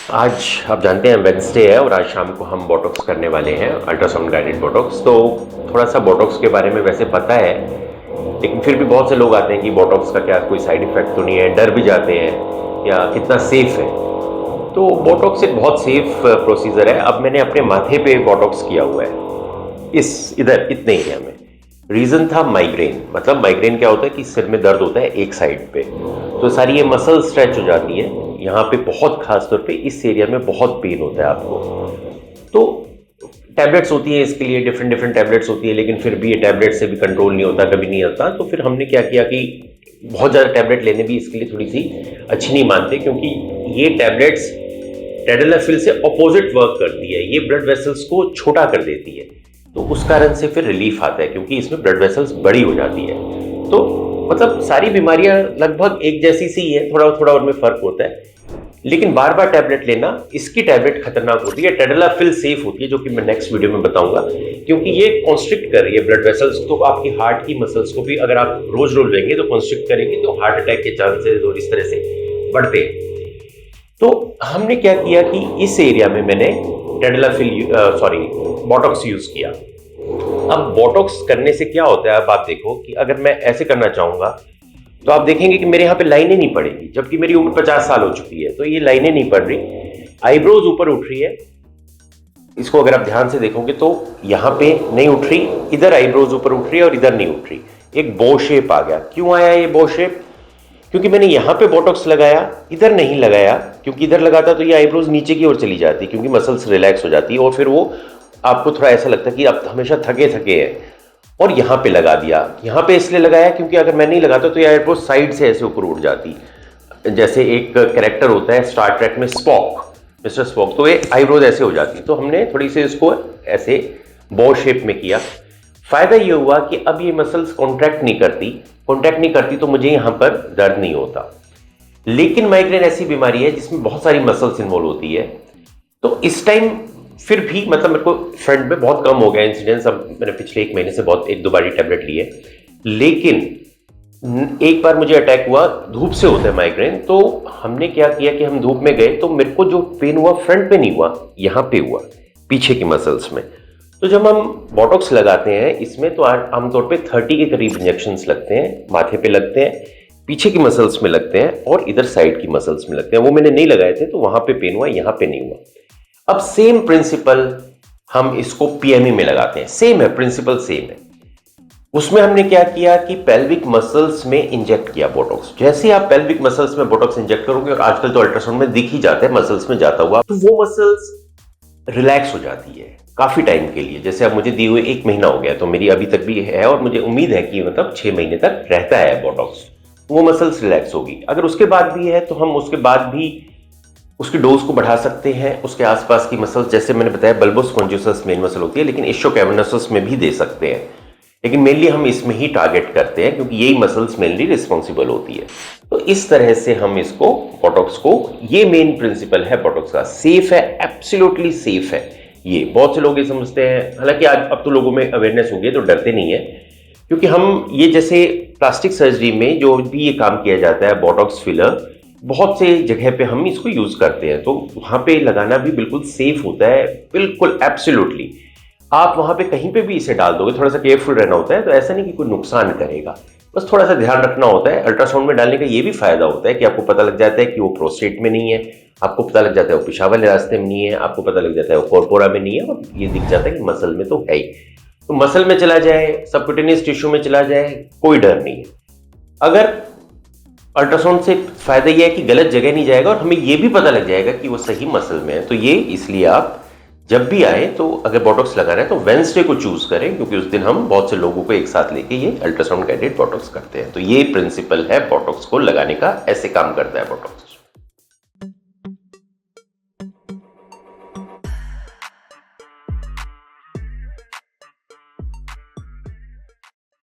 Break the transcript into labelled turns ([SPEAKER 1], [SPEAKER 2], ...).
[SPEAKER 1] आज आप जानते हैं वेडनेसडे है और आज शाम को हम बोटॉक्स करने वाले हैं, अल्ट्रासाउंड गाइडेड बोटॉक्स। तो थोड़ा सा बोटॉक्स के बारे में वैसे पता है, लेकिन फिर भी बहुत से लोग आते हैं कि बोटॉक्स का क्या कोई साइड इफेक्ट तो नहीं है, डर भी जाते हैं या कितना सेफ है। तो बोटॉक्स एक बहुत सेफ प्रोसीजर है। अब मैंने अपने माथे पे बोटॉक्स किया हुआ है, इस इधर इतने एरिया में। रीज़न था माइग्रेन। मतलब माइग्रेन क्या होता है कि सिर में दर्द होता है एक साइड पे, तो सारी ये मसल स्ट्रेच हो जाती है यहाँ पे, बहुत खास तौर पे इस एरिया में बहुत पेन होता है आपको। तो टैबलेट्स होती हैं इसके लिए, डिफरेंट डिफरेंट टैबलेट्स होती है, लेकिन फिर भी ये टैबलेट से भी कंट्रोल नहीं होता, कभी नहीं होता। तो फिर हमने क्या किया कि बहुत ज़्यादा टैबलेट लेने भी इसके लिए थोड़ी सी अच्छी नहीं मानते, क्योंकि ये टैबलेट्स टेडलाफिल से अपोजिट वर्क करती है। ये ब्लड वेसल्स को छोटा कर देती है, तो उस कारण से फिर रिलीफ आता है, क्योंकि इसमें ब्लड वेसल्स बड़ी हो जाती है। तो मतलब सारी बीमारियां लगभग एक जैसी सी है, थोड़ा थोड़ा उनमें फर्क होता है, लेकिन बार बार टैबलेट लेना, इसकी टैबलेट खतरनाक होती है। टेडलाफिल सेफ होती है, जो कि मैं नेक्स्ट वीडियो में बताऊंगा, क्योंकि ये कॉन्स्ट्रिक्ट कर रही है ब्लड वेसल्स, तो आपकी हार्ट की मसल्स को भी अगर आप रोज रोज लेंगे तो कॉन्स्ट्रिक्ट करेंगे, तो हार्ट अटैक के चांसेस और इस तरह से बढ़ते हैं। तो हमने क्या किया कि इस एरिया में मैंने बोटॉक्स यूज किया। अब बोटॉक्स करने से क्या होता है, अब आप देखो कि अगर मैं ऐसे करना चाहूंगा तो आप देखेंगे कि मेरे यहाँ पे लाइनें नहीं पड़ेगी, जबकि मेरी उम्र 50 साल हो चुकी है, तो ये लाइनें नहीं पड़ रही। आईब्रोज ऊपर उठ रही है, इसको अगर आप ध्यान से देखोगे तो यहाँ पे नहीं उठ रही, इधर आईब्रोज ऊपर उठ रही है और इधर नहीं उठ रही। एक बो शेप आ गया। क्यों आया ये बो शेप? क्योंकि मैंने यहाँ पे बोटॉक्स लगाया, इधर नहीं लगाया, क्योंकि इधर लगाता तो ये आईब्रोज नीचे की ओर चली जाती, क्योंकि मसल्स रिलैक्स हो जाती है और फिर वो आपको थोड़ा ऐसा लगता है कि आप हमेशा थके थके हैं। और यहाँ पे लगा दिया। यहाँ पे इसलिए लगाया क्योंकि अगर मैं नहीं लगाता तो ये आईब्रोज साइड से ऐसे ऊपर उठ जाती, जैसे एक कैरेक्टर होता है स्टार ट्रैक में स्पॉक, मिस्टर स्पॉक, तो ये आईब्रोज ऐसे हो जाती। तो हमने थोड़ी सी इसको ऐसे बो शेप में किया। फायदा ये हुआ कि अब ये मसल्स कॉन्ट्रैक्ट नहीं करती, तो मुझे यहाँ पर दर्द नहीं होता। लेकिन माइग्रेन ऐसी बीमारी है जिसमें बहुत सारी मसल्स इन्वॉल्व होती है, तो इस टाइम फिर भी मतलब मेरे को फ्रंट में बहुत कम हो गया इंसिडेंस। अब मैंने पिछले एक महीने से बहुत एक दो बारी टैबलेट ली है, लेकिन एक बार मुझे अटैक हुआ, धूप से होता है माइग्रेन। तो हमने क्या किया कि हम धूप में गए, तो मेरे को जो पेन हुआ फ्रंट पे नहीं हुआ, यहाँ पे हुआ, पीछे की मसल्स में। तो जब हम बोटॉक्स लगाते हैं इसमें, तो आमतौर पे 30 के करीब इंजेक्शंस लगते हैं, माथे पे लगते हैं, पीछे की मसल्स में लगते हैं और इधर साइड की मसल्स में लगते हैं। वो मैंने नहीं लगाए थे, तो वहां पे पेन हुआ, यहाँ पे नहीं हुआ। अब सेम प्रिंसिपल हम इसको पीएमई में लगाते हैं, सेम है, प्रिंसिपल सेम है। उसमें हमने क्या किया कि पेल्विक मसल्स में इंजेक्ट किया बोटॉक्स। जैसे आप पेल्विक मसल्स में बोटॉक्स इंजेक्ट करोगे, और आजकल तो अल्ट्रासाउंड में दिख ही जाता है मसल्स में जाता हुआ, तो वो मसल्स रिलैक्स हो जाती है काफी टाइम के लिए। जैसे अब मुझे दिए हुए 1 महीना हो गया, तो मेरी अभी तक भी है और मुझे उम्मीद है कि मतलब 6 महीने तक रहता है बोटॉक्स, वो मसल्स रिलैक्स होगी। अगर उसके बाद भी है तो हम उसके बाद भी उसकी डोज को बढ़ा सकते हैं। उसके आसपास की मसल्स, जैसे मैंने बताया बल्बोस स्पॉन्जियोसस मेन मसल होती है, लेकिन इश्चोकैवर्नस में भी दे सकते हैं, लेकिन मेनली हम इसमें ही टारगेट करते हैं, क्योंकि यही मसल्स मेनली रिस्पॉन्सिबल होती है। तो इस तरह से हम इसको बोटॉक्स को, ये मेन प्रिंसिपल है बोटॉक्स का, सेफ है, एब्सोल्युटली सेफ है। ये बहुत से लोग ये समझते हैं, हालांकि आज अब तो लोगों में अवेयरनेस हो गई तो डरते नहीं है, क्योंकि हम ये जैसे प्लास्टिक सर्जरी में जो भी ये काम किया जाता है बोटॉक्स फिलर, बहुत से जगह पे हम इसको यूज करते हैं, तो वहां पे लगाना भी बिल्कुल सेफ होता है, बिल्कुल एब्सोल्युटली। आप वहां पे कहीं पे भी इसे डाल दोगे, थोड़ा सा केयरफुल रहना होता है, तो ऐसा नहीं कि कोई नुकसान करेगा, बस थोड़ा सा ध्यान रखना होता है। अल्ट्रासाउंड में डालने का ये भी फायदा होता है कि आपको पता लग जाता है कि वो प्रोस्टेट में नहीं है, आपको पता लग जाता है वो पेशाब वाले रास्ते में नहीं है, आपको पता लग जाता है वो कॉर्पोरा में नहीं है, और ये दिख जाता है कि मसल में तो है ही। तो मसल में चला जाए, सबक्यूटेनियस टिश्यू में चला जाए, कोई डर नहीं है। अगर अल्ट्रासाउंड से फायदा यह है कि गलत जगह नहीं जाएगा और हमें यह भी पता लग जाएगा कि वो सही मसल में है। तो ये इसलिए आप जब भी आए, तो अगर बोटॉक्स लगाना है तो वेडनेसडे को चूज करें, क्योंकि उस दिन हम बहुत से लोगों को एक साथ लेके ये अल्ट्रासाउंड गाइडेड बोटॉक्स करते हैं। तो ये प्रिंसिपल है बोटॉक्स को लगाने का, ऐसे काम करता है बोटॉक्स।